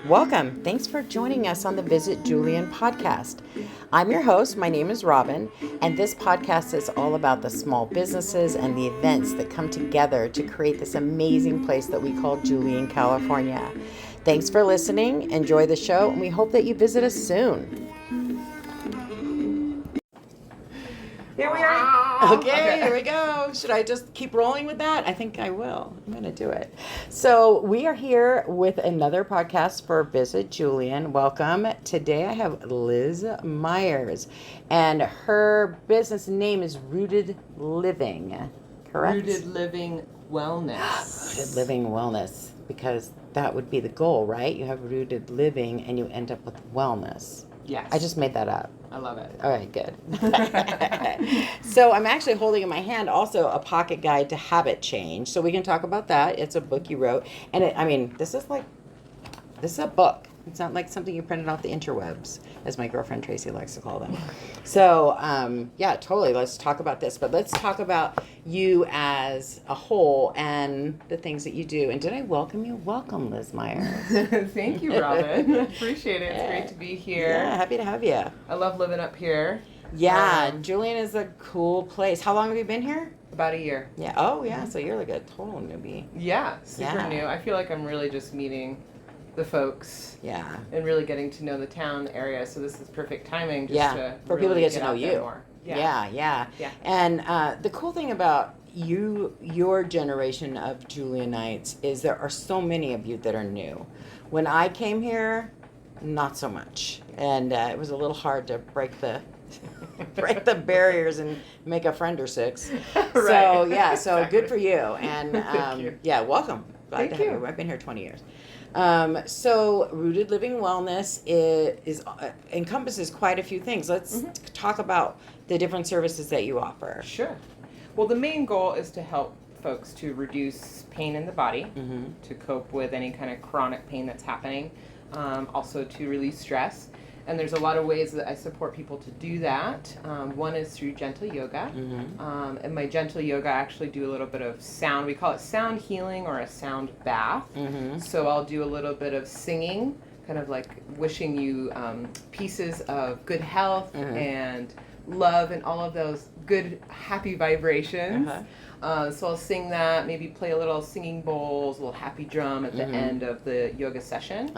Welcome. Thanks for joining us on the Visit Julian podcast. I'm your host. My name is Robin, and this podcast is all about the small businesses and the events that come together to create this amazing place that we call Julian, California. Thanks for listening. Enjoy the show, and we hope that you visit us soon. Here we are. Okay, here we go. Should I just keep rolling with that? I think I will. I'm going to do it. So we are here with another podcast for Visit Julian. Welcome. Today I have Liz Myers, and her business name is Rooted Living, correct? Rooted Living Wellness. Rooted Living Wellness, because that would be the goal, right? You have rooted living and you end up with wellness. Yes. I just made that up. I love it. All right, good. So I'm actually holding in my hand also a pocket guide to habit change. So we can talk about that. It's a book you wrote. And this is a book. It's not like something you printed off the interwebs, as my girlfriend Tracy likes to call them. So, yeah, totally. Let's talk about this. But let's talk about you as a whole and the things that you do. And did I welcome you? Welcome, Liz Myers. Thank you, Robin. Appreciate it. It's great to be here. Yeah, happy to have you. I love living up here. Yeah, Julian is a cool place. How long have you been here? About a year. Yeah. Oh, yeah. So you're like a total newbie. Yeah, super Yeah. new. I feel like I'm really just meeting the folks. Yeah. And really getting to know the town area. So this is perfect timing just to for really people to get to know out there you. more. Yeah. And the cool thing about your generation of Julianites is there are so many of you that are new. When I came here, not so much. And it was a little hard to break the barriers and make a friend or six. Right. So yeah, so Exactly. good for you. And Thank you. yeah, welcome. Glad Thank to have you. you. I've been here 20 years. So Rooted Living Wellness is encompasses quite a few things. Let's talk about the different services that you offer. Sure. Well, the main goal is to help folks to reduce pain in the body, to cope with any kind of chronic pain that's happening, also to release stress. And there's a lot of ways that I support people to do that. One is through gentle yoga. And my gentle yoga, I actually do a little bit of sound. We call it sound healing or a sound bath. So I'll do a little bit of singing, kind of like wishing you pieces of good health and love and all of those good, happy vibrations. So I'll sing that, maybe play a little singing bowls, a little happy drum at the end of the yoga session.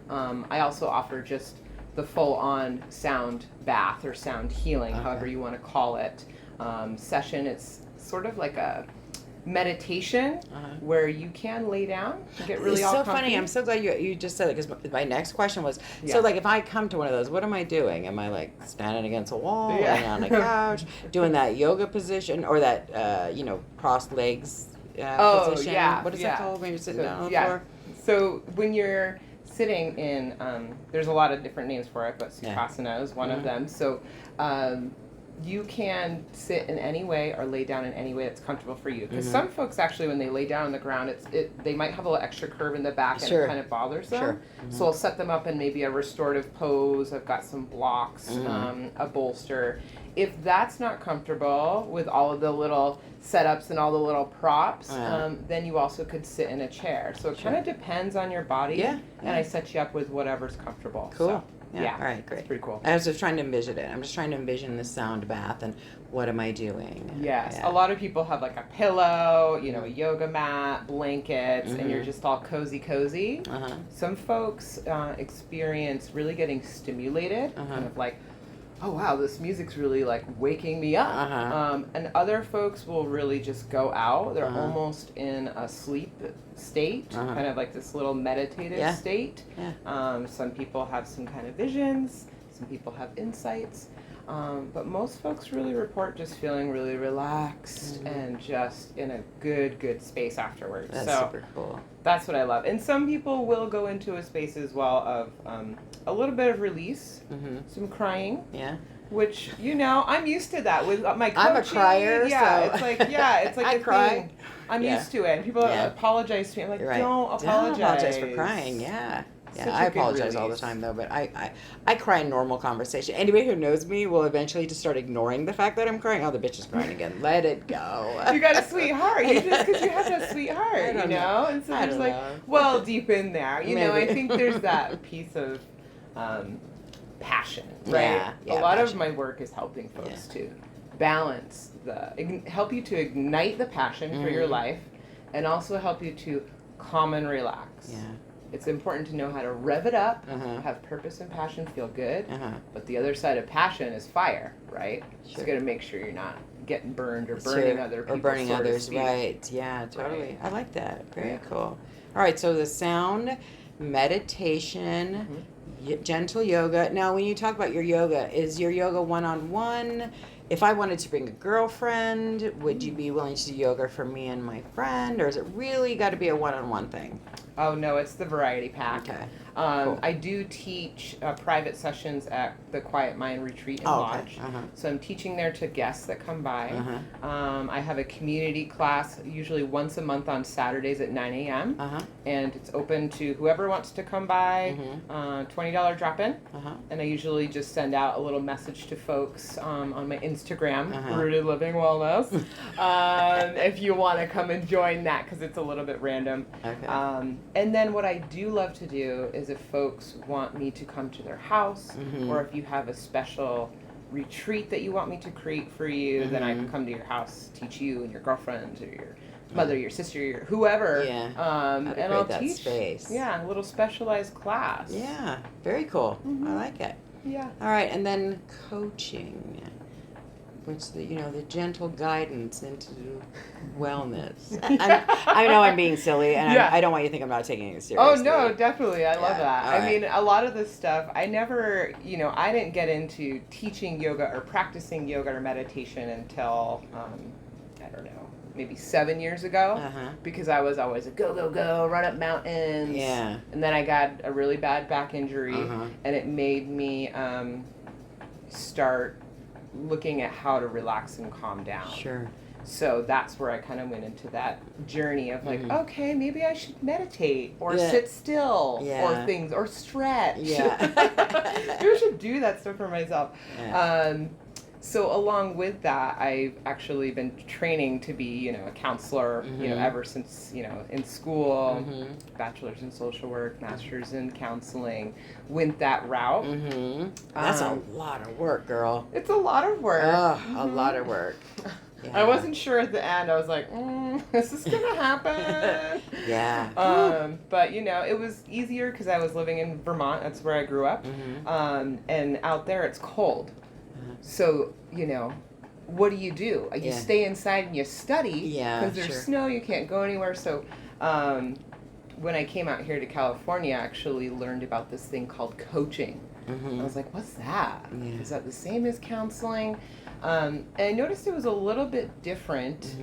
I also offer just the full-on sound bath or sound healing, however you want to call it, session. It's sort of like a meditation where you can lay down and get really It's all so comfy. funny. I'm so glad you just said it, because my next question was, Yeah. so like if I come to one of those, what am I doing? Am I like standing against a wall, Yeah. laying on a couch, doing that yoga position or that, crossed legs position? Yeah, What is yeah. that called when you're sitting So, down on the yeah. floor? So when you're sitting in, there's a lot of different names for it, but Yeah. Sukhasana is one of them. So you can sit in any way or lay down in any way that's comfortable for you. Because some folks actually, when they lay down on the ground, they might have a little extra curve in the back and Sure. it kind of bothers them. Sure. So I'll set them up in maybe a restorative pose. I've got some blocks, a bolster. If that's not comfortable with all of the little setups and all the little props, then you also could sit in a chair. So it kind of depends on your body. Yeah, And I set you up with whatever's comfortable. Cool. So, Yeah. All right, great. It's pretty cool. I was just trying to envision it. I'm just trying to envision the sound bath and what am I doing? Yes, Yeah. a lot of people have like a pillow, a yoga mat, blankets, and you're just all cozy. Some folks experience really getting stimulated, kind of like, oh wow, this music's really like waking me up. And other folks will really just go out. They're almost in a sleep state, kind of like this little meditative state. Some people have some kind of visions. Some people have insights. But most folks really report just feeling really relaxed and just in a good space afterwards. That's so super cool. that's what I love. And some people will go into a space as well of a little bit of release, some crying. Yeah. Which, I'm used to that with my coaching. I'm a crier, Yeah, so. it's like I a cry. thing. I'm Yeah. used to it. And people apologize to me. I'm like, Right. don't apologize. Don't apologize for crying. Yeah. Yeah, Such a I good apologize all the release. time though, but I cry in normal conversation. Anybody who knows me will eventually just start ignoring the fact that I'm crying. Oh, the bitch is crying again. Let it go. You got a sweetheart. You just because you have that I sweetheart, don't know. And so I there's don't like, know. well, deep in there, I Maybe. think there's that piece of passion, right? Yeah, a lot passion. of my work is helping folks to balance help you to ignite the passion for your life, and also help you to calm and relax. Yeah. It's important to know how to rev it up, Uh-huh. have purpose and passion, feel good. Uh-huh. But the other side of passion is fire, right? So Sure. you got to make sure you're not getting burned or burning Sure. other people. Or burning so to others, speak. right. Yeah, totally. Right. I like that. Very Yeah. cool. All right, so the sound, meditation, gentle yoga. Now, when you talk about your yoga, is your yoga one-on-one? If I wanted to bring a girlfriend, would you be willing to do yoga for me and my friend? Or is it really got to be a one-on-one thing? Oh, no, it's the variety pack. Okay. Cool. I do teach private sessions at the Quiet Mind Retreat and Oh, Lodge. okay. Uh-huh. So I'm teaching there to guests that come by. Uh-huh. I have a community class usually once a month on Saturdays at 9 a.m. Uh-huh. And it's open to whoever wants to come by, $20 drop-in. Uh-huh. And I usually just send out a little message to folks on my Instagram, Uh-huh. Rooted Living Wellness, if you want to come and join that, because it's a little bit random. Okay. And then what I do love to do is if folks want me to come to their house, or if you have a special retreat that you want me to create for you, then I can come to your house, teach you and your girlfriend or your mother, your sister, your whoever. Yeah. And I'll that teach. space. Yeah, a little specialized class. Yeah. Very cool. I like it. Yeah. All right, and then coaching, which the gentle guidance into wellness. I know I'm being silly, and Yeah. I don't want you to think I'm not taking it seriously. Oh no, definitely. I love Yeah, that. all I right. mean, a lot of this stuff, I never, I didn't get into teaching yoga or practicing yoga or meditation until, I don't know, maybe 7 years ago. Uh-huh. Because I was always a go, go, go, run up mountains. Yeah. And then I got a really bad back injury, Uh-huh. and it made me start looking at how to relax and calm down. Sure. So that's where I kind of went into that journey of like, okay, maybe I should meditate or sit still or things or stretch. Yeah. Maybe I should do that stuff for myself. Yeah. So along with that, I've actually been training to be, a counselor, ever since, in school, bachelor's in social work, master's in counseling, went that route. That's a lot of work, girl. It's a lot of work. A lot of work. Yeah. I wasn't sure at the end. I was like, is this going to happen? Yeah. But, it was easier because I was living in Vermont. That's where I grew up. And out there it's cold. So, what do? You stay inside and you study because there's snow. You can't go anywhere. So when I came out here to California, I actually learned about this thing called coaching. I was like, what's that? Yeah. Is that the same as counseling? And I noticed it was a little bit different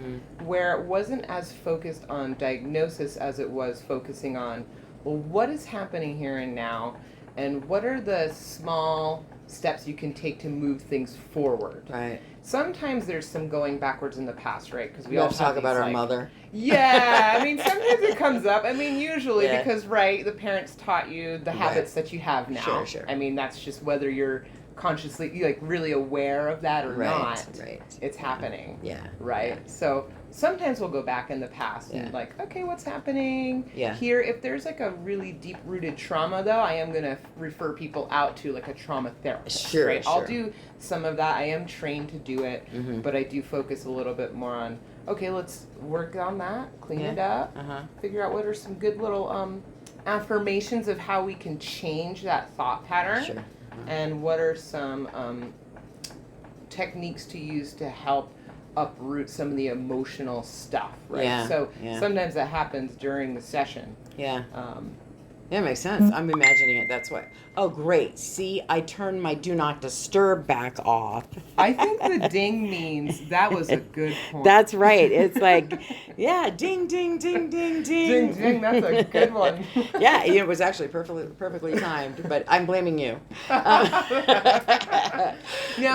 where it wasn't as focused on diagnosis as it was focusing on, well, what is happening here and now? And what are the small steps you can take to move things forward? Right. Sometimes there's some going backwards in the past, right? Because We have to talk about our mother. Yeah, I mean, sometimes it comes up. I mean, usually because, right, the parents taught you the habits that you have now. Sure. I mean, that's just whether you're consciously, really aware of that or not. Right. It's happening. Yeah. Right? Yeah. So sometimes we'll go back in the past and like, okay, what's happening here? If there's like a really deep-rooted trauma, though, I am going to refer people out to like a trauma therapist. Sure, right? sure. I'll do some of that. I am trained to do it, but I do focus a little bit more on, okay, let's work on that, clean it up, figure out what are some good little affirmations of how we can change that thought pattern. Sure. And what are some techniques to use to help uproot some of the emotional stuff, right? Yeah, So yeah. sometimes that happens during the session. Yeah. Yeah, it makes sense. I'm imagining it. That's what. Oh, great. See, I turned my do not disturb back off. I think the ding means that was a good point. That's right. It's like, yeah, ding, ding, ding, ding, ding. Ding, ding, that's a good one. Yeah, it was actually perfectly timed, but I'm blaming you. Now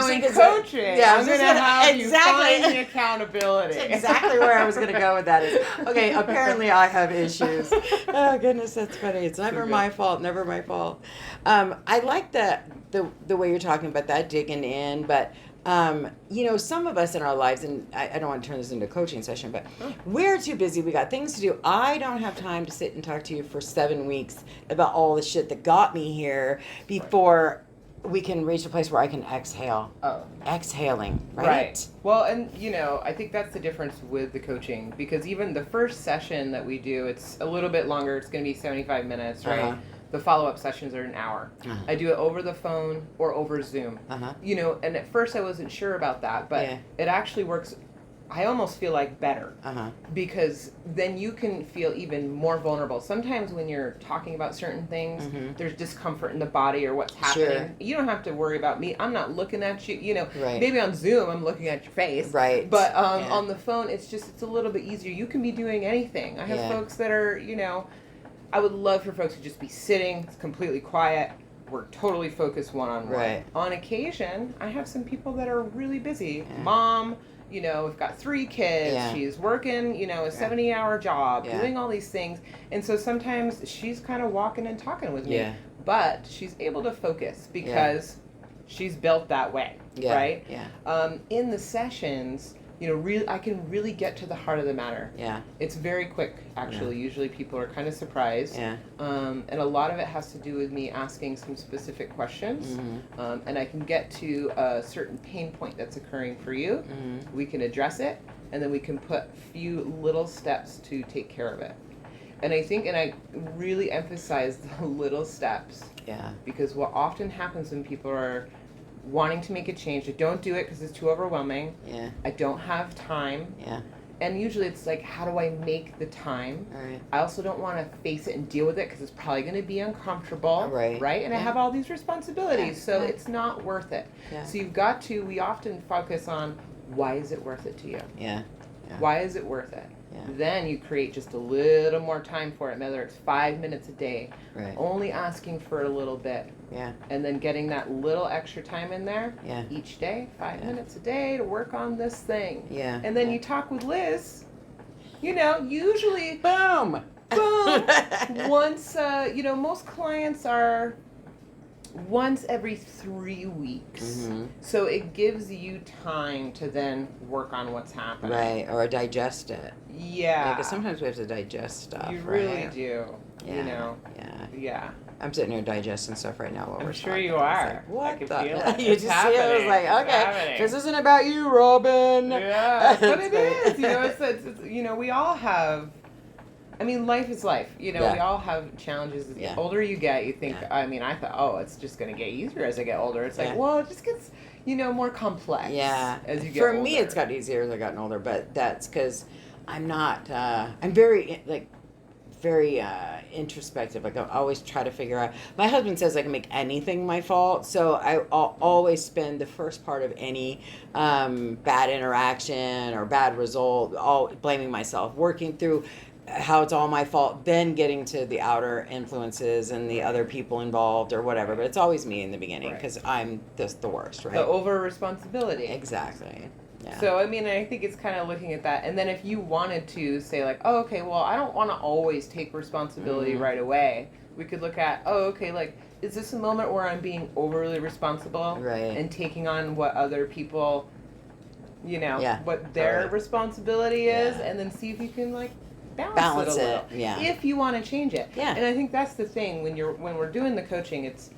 See, in 'cause coaching, yeah, I I'm was going just to gonna- have exactly. you find the accountability. That's exactly where I was going to go with that. Is, okay, apparently I have issues. Oh, goodness, that's funny. It's never my fault, never my fault. I like the way you're talking about that, digging in, but some of us in our lives, and I don't want to turn this into a coaching session, but we're too busy. We got things to do. I don't have time to sit and talk to you for 7 weeks about all the shit that got me here before we can reach a place where I can exhale. Oh. Exhaling, right? Well, and I think that's the difference with the coaching, because even the first session that we do, it's a little bit longer. It's going to be 75 minutes, right? Uh-huh. The follow-up sessions are an hour. Uh-huh. I do it over the phone or over Zoom. Uh-huh. And at first I wasn't sure about that, but it actually works. I almost feel like better, because then you can feel even more vulnerable. Sometimes when you're talking about certain things, there's discomfort in the body or what's happening. Sure. You don't have to worry about me. I'm not looking at you. Right. Maybe on Zoom I'm looking at your face. Right. But on the phone, it's a little bit easier. You can be doing anything. I have folks that are, I would love for folks to just be sitting, it's completely quiet. We're totally focused one-on-one. Right. On occasion, I have some people that are really busy. Mom, we've got 3 kids. Yeah. She's working, a 70-hour job, Yeah. doing all these things. And so sometimes she's kind of walking and talking with me. Yeah. But she's able to focus because she's built that way, right? Yeah. In the sessions, I can really get to the heart of the matter. Yeah. It's very quick, actually. Yeah. Usually people are kind of surprised. Yeah. And a lot of it has to do with me asking some specific questions. And I can get to a certain pain point that's occurring for you. We can address it, and then we can put a few little steps to take care of it. And I really emphasize the little steps. Yeah. Because what often happens when people are wanting to make a change, they don't do it because it's too overwhelming. Yeah. I don't have time. Yeah. And usually it's like, how do I make the time? Right. I also don't want to face it and deal with it because it's probably going to be uncomfortable. Right. And I have all these responsibilities, so it's not worth it. Yeah. So we often focus on, why is it worth it to you? Yeah. Why is it worth it? Yeah. Then you create just a little more time for it, whether it's 5 minutes a day, Right. only asking for a little bit. Yeah. And then getting that little extra time in there each day, 5 Yeah. minutes a day to work on this thing. Yeah. And then you talk with Liz, usually, Boom. boom, once, most clients are once every 3 weeks. So it gives you time to then work on what's happening. Right. Or digest it. Yeah. Because sometimes we have to digest stuff. You really right? do. Yeah. Yeah. I'm sitting here digesting stuff right now while we're I'm sure talking. you It's are. like, what I can the? feel it. You It's just see it. I was like, happening. It's okay, happening. this isn't about you, Robin. Yeah, but it It's is. It's we all have. I mean, life is life. We all have challenges. The older you get, you think. I mean, I thought, it's just going to get easier as I get older. It's like, well, it just gets, more complex. Yeah. As you get For older. me, it's gotten easier as I've gotten older, but that's because I'm not. I'm very introspective. Like I always try to figure out. My husband says I can make anything my fault, so I'll always spend the first part of any bad interaction or bad result all blaming myself, working through how it's all my fault, then getting to the outer influences and the other people involved or whatever. But it's always me in the beginning because I'm the worst, right? The over responsibility. Exactly. Yeah. So, I mean, I think it's kind of looking at that. And then if you wanted to say, like, oh, okay, well, I don't want to always take responsibility right away. We could look at, is this a moment where I'm being overly responsible? Right. And taking on what other people, what their Right. responsibility is, Yeah. and then see if you can, balance it a little. it. Yeah. If you want to change it. Yeah. And I think that's the thing when we're doing the coaching, it's,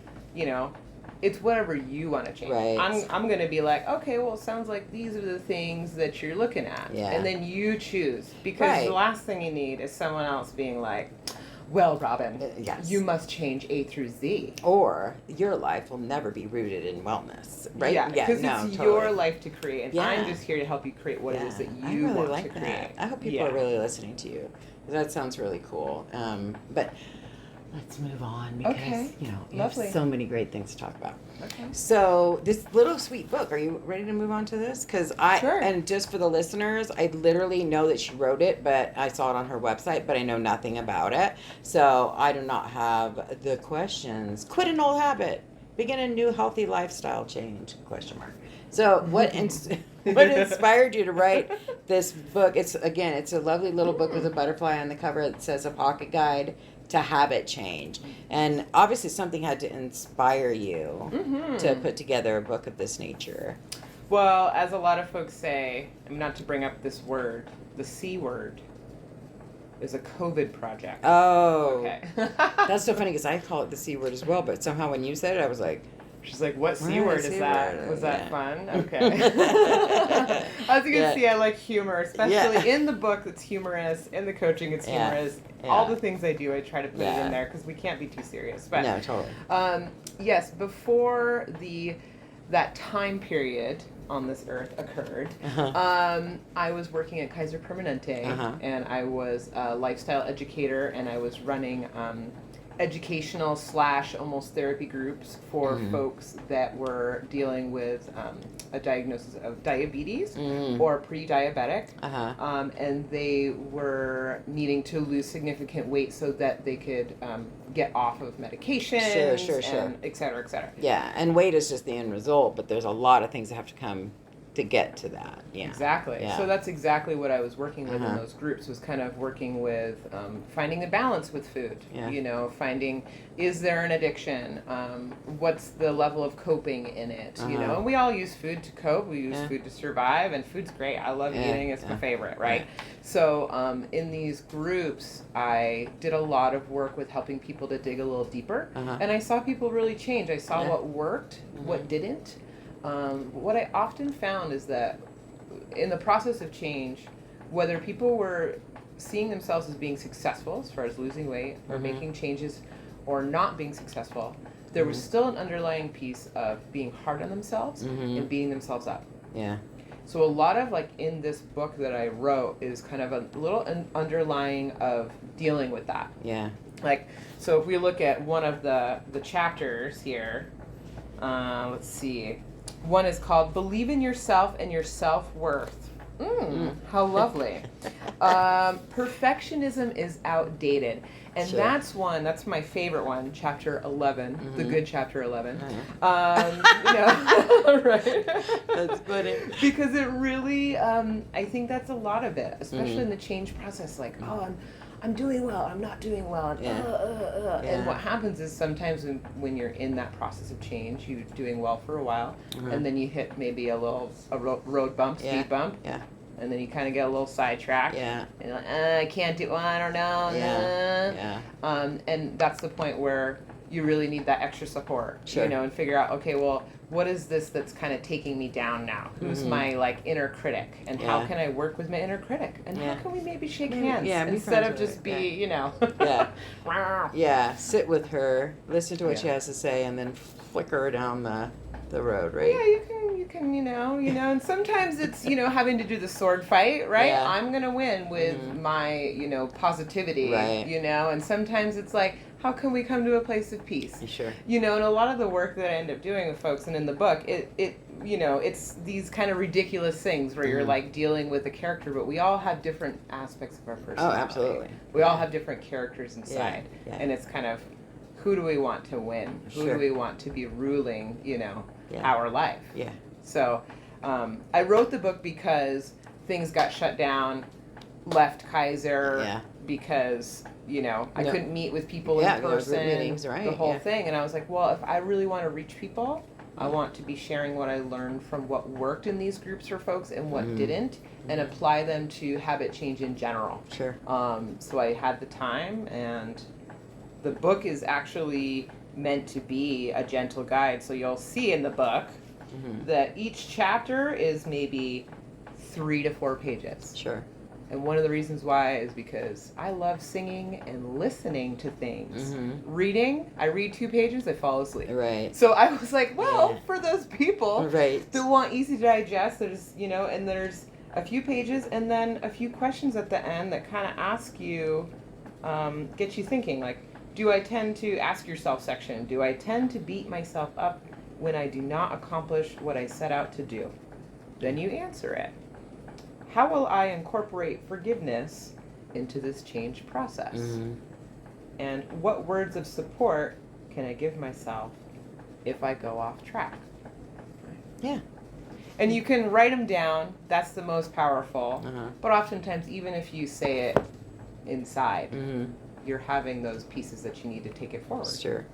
it's whatever you want to change. Right. I'm going to be like, okay, well, it sounds like these are the things that you're looking at. Yeah. And then you choose. Because the last thing you need is someone else being like, well, Robin, yes. you must change A through Z. Or your life will never be rooted in wellness, right? Yeah, because it's totally. your life to create. And Yeah. I'm just here to help you create what it is that I you really want like to that. create. I hope people are really listening to you. That sounds really cool. But let's move on because, Okay. you Lovely. have so many great things to talk about. Okay. So this little sweet book, are you ready to move on to this? Because Sure. and just for the listeners, I literally know that she wrote it, but I saw it on her website, but I know nothing about it. So I do not have the questions. Quit an old habit. Begin a new healthy lifestyle change? Question mark. So what inspired you to write this book? It's a lovely little book with a butterfly on the cover that says a pocket guide to habit change. And obviously something had to inspire you to put together a book of this nature. Well, as a lot of folks say, not to bring up this word, the C word is a COVID project. Oh. Okay. That's so funny because I call it the C word as well, but somehow when you said it, I was like, She's like, what C What word is is C that? word? Was that Yeah. fun? Okay. As you can Yeah. see, I like humor, especially Yeah. in the book it's humorous, in the coaching it's Yeah. humorous. Yeah. All the things I do, I try to put it Yeah. in there because we can't be too serious. But no, totally. yes, before that time period on this earth occurred, I was working at Kaiser Permanente, and I was a lifestyle educator, and I was running educational / almost therapy groups for folks that were dealing with a diagnosis of diabetes or pre-diabetic, and they were needing to lose significant weight so that they could get off of medications, Sure. and et cetera, et cetera. Yeah, and weight is just the end result, but there's a lot of things that have to come to get to that. Yeah. Exactly. Yeah. So that's exactly what I was working with in those groups, was kind of working with finding the balance with food. Yeah. You know, finding, is there an addiction? What's the level of coping in it? You know, and we all use food to cope. We use food to survive, and food's great. I love eating. It's my favorite, right? Yeah. So in these groups, I did a lot of work with helping people to dig a little deeper, and I saw people really change. I saw what worked, what didn't. What I often found is that in the process of change, whether people were seeing themselves as being successful as far as losing weight or making changes or not being successful, there was still an underlying piece of being hard on themselves and beating themselves up. Yeah. So a lot of, like, in this book that I wrote is kind of a little underlying of dealing with that. Yeah. Like, so if we look at one of the chapters here, let's see. One is called Believe in Yourself and Your Self-Worth. How lovely. Perfectionism is outdated. And Sure. that's my favorite one, chapter 11, the good chapter 11. You know, right? That's funny. Because it really, I think that's a lot of it, especially in the change process. Like, I'm doing well, I'm not doing well, and And what happens is sometimes when you're in that process of change, you're doing well for a while, and then you hit maybe a road bump, speed bump, and then you kind of get a little sidetracked. Yeah. And you're like, I can't do. Well, I don't know. And that's the point where you really need that extra support. Sure. You know, and figure out, okay, well, what is this that's kind of taking me down now? Who's my, like, inner critic? And how can I work with my inner critic? And how can we maybe shake hands instead of just be, you know. Yeah. Sit with her, listen to what she has to say, and then flicker her down the road, right? Yeah, you can, you know, and sometimes it's, you know, having to do the sword fight, right? Yeah. I'm going to win with my, you know, positivity, Right. you know, and sometimes it's like, how can we come to a place of peace? Sure. You know, and a lot of the work that I end up doing with folks and in the book, it you know, it's these kind of ridiculous things where you're like dealing with a character, but we all have different aspects of our personality. Oh, absolutely. We all have different characters inside. Yeah. And it's kind of, who do we want to win? Who Sure. do we want to be ruling, you know, Yeah. our life? Yeah. So I wrote the book because things got shut down, left Kaiser because, you know, I couldn't meet with people in person, group meetings, right, the whole thing. And I was like, well, if I really want to reach people, I want to be sharing what I learned from what worked in these groups for folks and what didn't, and apply them to habit change in general. Sure. So I had the time, and the book is actually meant to be a gentle guide. So you'll see in the book that each chapter is maybe 3 to 4 pages. Sure. And one of the reasons why is because I love singing and listening to things. Reading, I read 2 pages, I fall asleep. Right. So I was like, well, for those people Right. that want easy to digest, there's, you know, and there's a few pages and then a few questions at the end that kind of ask you, get you thinking, like, Do I tend to, ask yourself section, do I tend to beat myself up when I do not accomplish what I set out to do? Then you answer it. How will I incorporate forgiveness into this change process? Mm-hmm. And what words of support can I give myself if I go off track? Yeah. And you can write them down. That's the most powerful. Uh-huh. But oftentimes, even if you say it inside, Mm-hmm. you're having those pieces that you need to take it forward. Sure.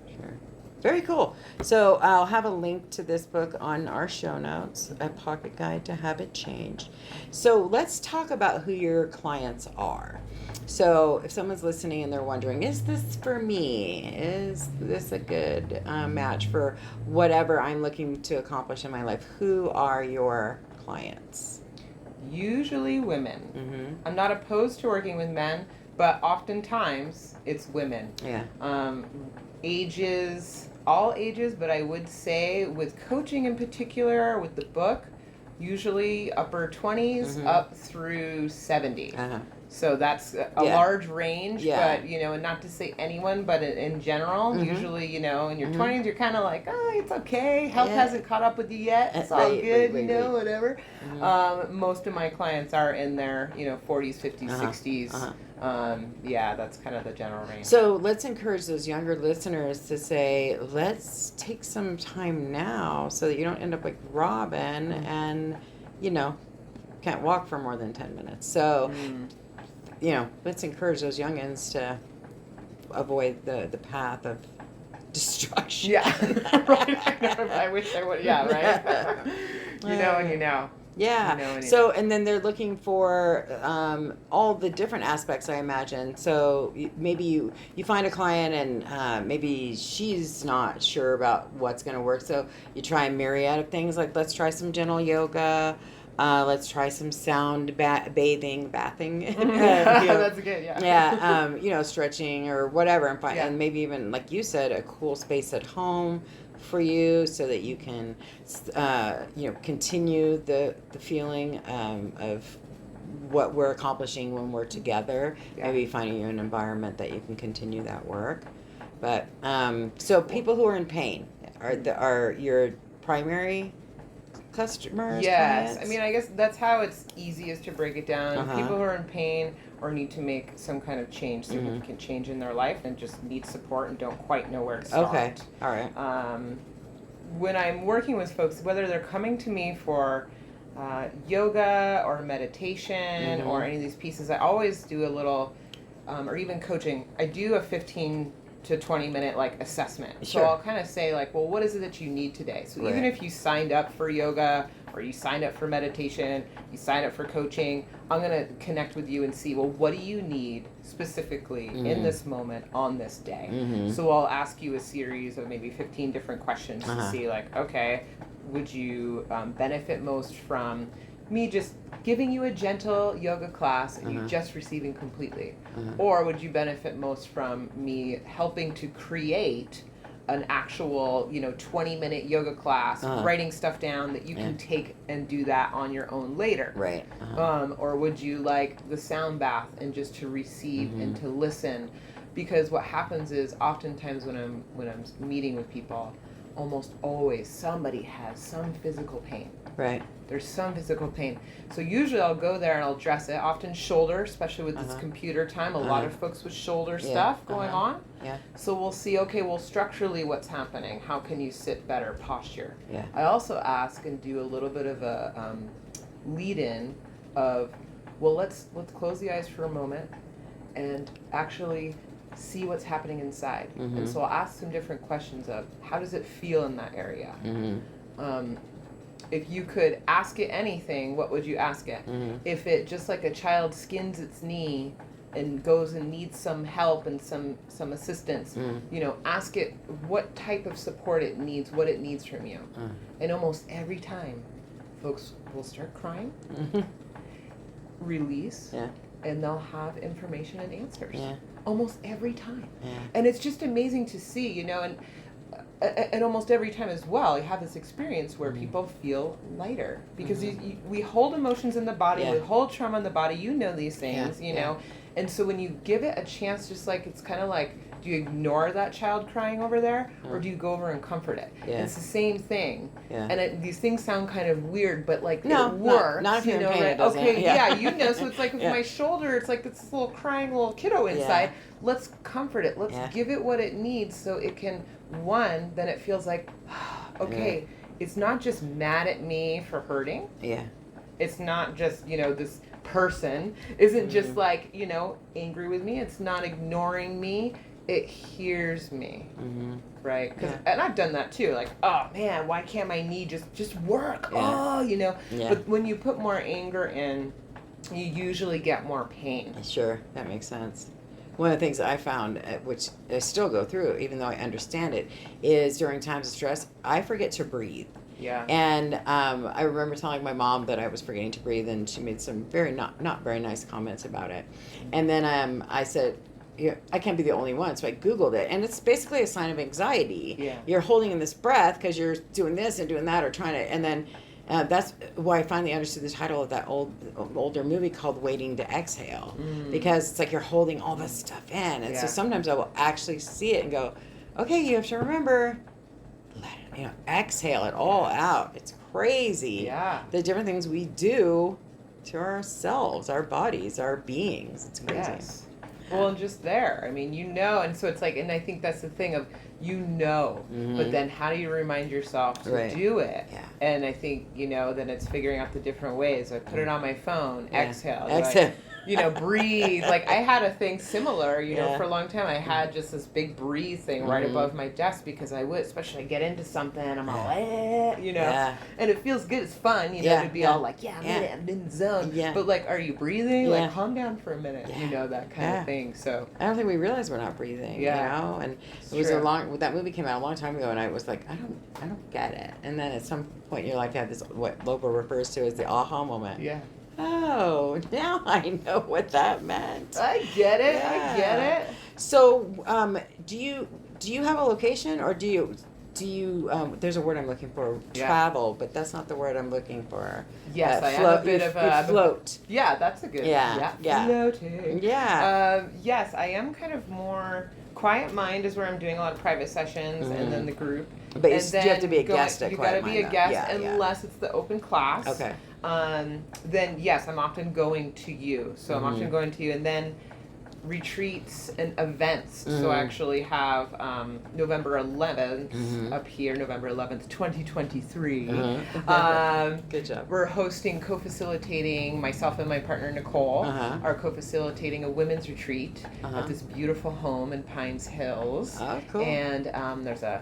Very cool. So I'll have a link to this book on our show notes, A Pocket Guide to Habit Change. So let's talk about who your clients are. So if someone's listening and they're wondering, is this for me? Is this a good match for whatever I'm looking to accomplish in my life? Who are your clients? Usually women. Mm-hmm. I'm not opposed to working with men, but oftentimes it's women. Yeah. Ages, all ages, but I would say with coaching in particular, with the book, usually upper 20s Mm-hmm. up through 70. Uh-huh. So that's a Yeah. large range, Yeah. but, and not to say anyone, but in general, Mhm. usually, in your Mhm. 20s, you're kind of like, oh, it's okay. Health Yeah. hasn't caught up with you yet. It's all Right, good, right. whatever. Mhm. Most of my clients are in their, 40s, 50s, Uh-huh. 60s. Uh-huh. Yeah, that's kind of the general range. So let's encourage those younger listeners to say, let's take some time now so that you don't end up like Robin and, can't walk for more than 10 minutes. So, let's encourage those youngins to avoid the path of destruction. Yeah, right. I wish I would. Yeah, right. And you know. Yeah. You know and you So, know. and then they're looking for all the different aspects, I imagine. So maybe you find a client and maybe she's not sure about what's going to work. So you try a myriad of things, like let's try some gentle yoga. Let's try some sound bathing. That's good. Yeah. Yeah. Stretching or whatever, and maybe even, like you said, a cool space at home for you so that you can continue the feeling of what we're accomplishing when we're together. Maybe finding you an environment that you can continue that work. But so people who are in pain are your primary customers? Yes. Clients? I mean, I guess that's how it's easiest to break it down. Uh-huh. People who are in pain or need to make some kind of change, significant change in their life, and just need support and don't quite know where to start. Okay. All right. When I'm working with folks, whether they're coming to me for yoga or meditation or any of these pieces, I always do a little, or even coaching, I do a 15 to 20 minute assessment. Sure. So I'll kind of say well, what is it that you need today? So Right. even if you signed up for yoga or you signed up for meditation, you signed up for coaching, I'm going to connect with you and see, what do you need specifically in this moment on this day? Mm-hmm. So I'll ask you a series of maybe 15 different questions to Uh-huh. see okay, would you benefit most from me just giving you a gentle yoga class and you just receiving completely? Or would you benefit most from me helping to create an actual 20-minute yoga class, writing stuff down that you can take and do that on your own later? Right. Or would you like the sound bath and just to receive and to listen? Because what happens is oftentimes when I'm meeting with people, almost always somebody has some physical pain. Right. There's some physical pain. So usually I'll go there and I'll address it. Often shoulder, especially with this computer time. A lot of folks with shoulder stuff going on. Yeah. So we'll see, structurally what's happening. How can you sit better? Posture. Yeah. I also ask and do a little bit of a lead-in of, let's close the eyes for a moment and actually see what's happening inside. And so I'll ask some different questions of, how does it feel in that area? If you could ask it anything, what would you ask it? If it, just like a child skins its knee and goes and needs some help and some assistance, ask it what type of support it needs, what it needs from you. And almost every time, folks will start crying, release, and they'll have information and answers. Yeah. Almost every time. Yeah. And it's just amazing to see, and almost every time as well, you have this experience where people feel lighter because we hold emotions in the body, we hold trauma in the body. These things, you know, and so when you give it a chance, just like it's kind of like Do you ignore that child crying over there, or do you go over and comfort it? Yeah. It's the same thing. Yeah. And these things sound kind of weird, but like No, it works. not if you're in pain, right? it doesn't. Okay, Yeah. So it's like with Yeah. my shoulder, it's like this little crying little kiddo inside. Let's comfort it. Let's give it what it needs so it can, then it feels like, okay, it's not just mad at me for hurting. Yeah. It's not just, this person isn't just like, angry with me. It's not ignoring me. It hears me. Right? And I've done that too. Like, oh man, why can't my knee just work? Yeah. Yeah. But when you put more anger in, you usually get more pain. Sure, that makes sense. One of the things I found, which I still go through, even though I understand it, is during times of stress, I forget to breathe. Yeah. And I remember telling my mom that I was forgetting to breathe, and she made some very not very nice comments about it. And then I said, I can't be the only one, so I Googled it, and it's basically a sign of anxiety. Yeah. You're holding in this breath because you're doing this and doing that, or trying to, and then that's why I finally understood the title of that older movie called Waiting to Exhale, because it's like you're holding all this stuff in, and so sometimes I will actually see it and go, okay, you have to remember, let it, exhale it all out. It's crazy. Yeah. The different things we do to ourselves, our bodies, our beings. It's crazy. Yes. Well, and just there. I mean, and so it's like, and I think that's the thing of, but then how do you remind yourself to do it? Yeah. And I think, then it's figuring out the different ways. I put it on my phone, exhale. Exhale. Breathe. Like I had a thing similar, for a long time. I had just this big breathe thing right above my desk because I would, especially get into something, I'm all, and it feels good. It's fun, to be all like, I'm in the zone. Yeah. But like, are you breathing? Like, calm down for a minute, that kind of thing. So I don't think we realize we're not breathing, and it was that movie came out a long time ago, and I was like, I don't get it. And then at some point in your life, you have this, what Lopa refers to as the aha moment. Yeah. Oh, now I know what that meant. I get it. Yeah. I get it. So, do you have a location, or do you there's a word I'm looking for, travel, but that's not the word I'm looking for. Yes, I am a bit of a float. Yeah, that's a good one. Yeah. Floating. Yeah. Yes, I am kind of more quiet mind is where I'm doing a lot of private sessions, and then the group. But you have to be a guest at You quiet got to be a mind, guest unless it's the open class. Okay. Then yes, I'm often going to you. So I'm often going to you, and then retreats and events. So I actually have November 11th up here, November 11th, 2023. Good job. We're hosting, co-facilitating, myself and my partner Nicole are co-facilitating a women's retreat at this beautiful home in Pines Hills. Oh, cool. And there's a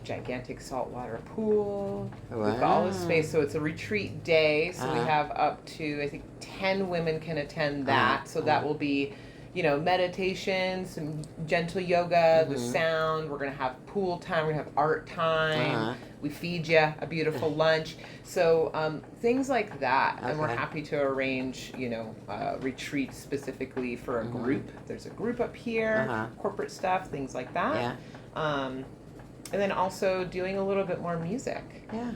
gigantic saltwater pool. Wow. We've got all this space, so it's a retreat day. So we have up to, I think, 10 women can attend that. So that will be, meditation, some gentle yoga, the sound. We're going to have pool time. We're going to have art time. We feed you a beautiful lunch. So things like that. And we're happy to arrange, retreats specifically for a group. There's a group up here, corporate stuff, things like that. Yeah. And then also doing a little bit more music,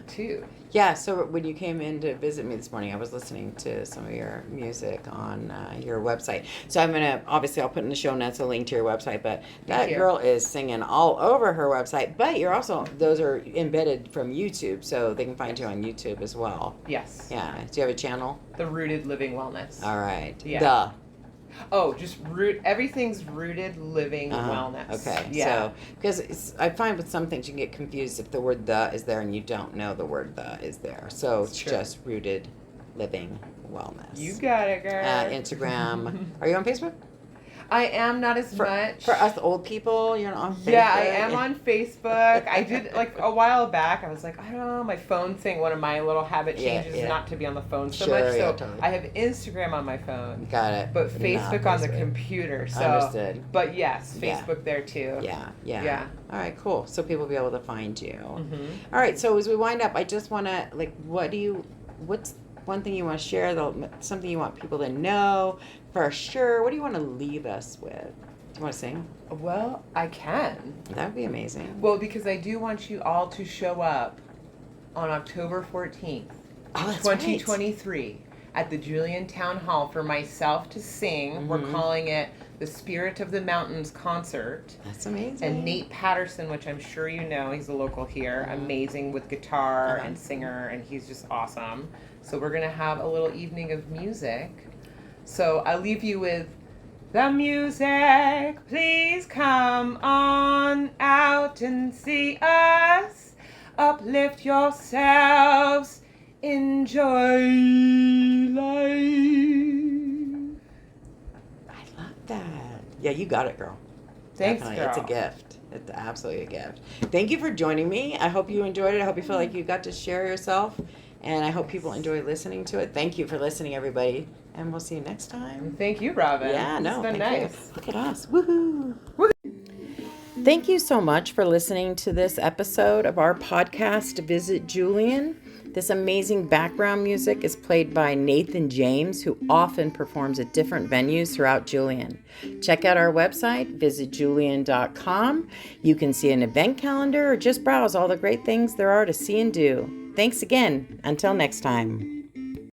too. Yeah, so when you came in to visit me this morning, I was listening to some of your music on your website. So I'll put in the show notes a link to your website, but that girl is singing all over her website. But those are embedded from YouTube, so they can find you on YouTube as well. Yes. Yeah. Do you have a channel? The Rooted Living Wellness. All right. Yeah. Just everything's rooted living wellness. Okay. Yeah. So, because I find with some things you can get confused if the word "the" is there and you don't know the word "the" is there. So it's just rooted living wellness. You got it, girl. Instagram. Are you on Facebook? I am not as much. For us old people, you're not on Facebook? Yeah, I am on Facebook. I did, a while back, I was like, I don't know, my phone thing, one of my little habit changes is not to be on the phone so much. So totally. I have Instagram on my phone. Got it. But Facebook on the computer. So, understood. But yes, Facebook there too. Yeah. All right, cool. So people will be able to find you. All right, so as we wind up, I just want to, what's one thing you want to share, something you want people to know for sure? What do you want to leave us with? Do you want to sing? Well, I can. That would be amazing. Well, because I do want you all to show up on October 14th, 2023, at the Julian Town Hall for myself to sing. We're calling it the Spirit of the Mountains concert. That's amazing. And Nate Patterson, which I'm sure you know, he's a local here, amazing with guitar and singer, and he's just awesome. So we're going to have a little evening of music. So I'll leave you with the music. Please come on out and see us. Uplift yourselves. Enjoy life. I love that. Yeah, you got it, girl. Thanks, Definitely. girl. It's a gift. It's absolutely a gift. Thank you for joining me. I hope you enjoyed it. I hope you feel like you got to share yourself. And I hope people enjoy listening to it. Thank you for listening, everybody. And we'll see you next time. Thank you, Robin. Yeah, no, it's been thank nice. you. Look at us. Woohoo. Thank you so much for listening to this episode of our podcast, Visit Julian. This amazing background music is played by Nathan James, who often performs at different venues throughout Julian. Check out our website, visitjulian.com. You can see an event calendar or just browse all the great things there are to see and do. Thanks again. Until next time.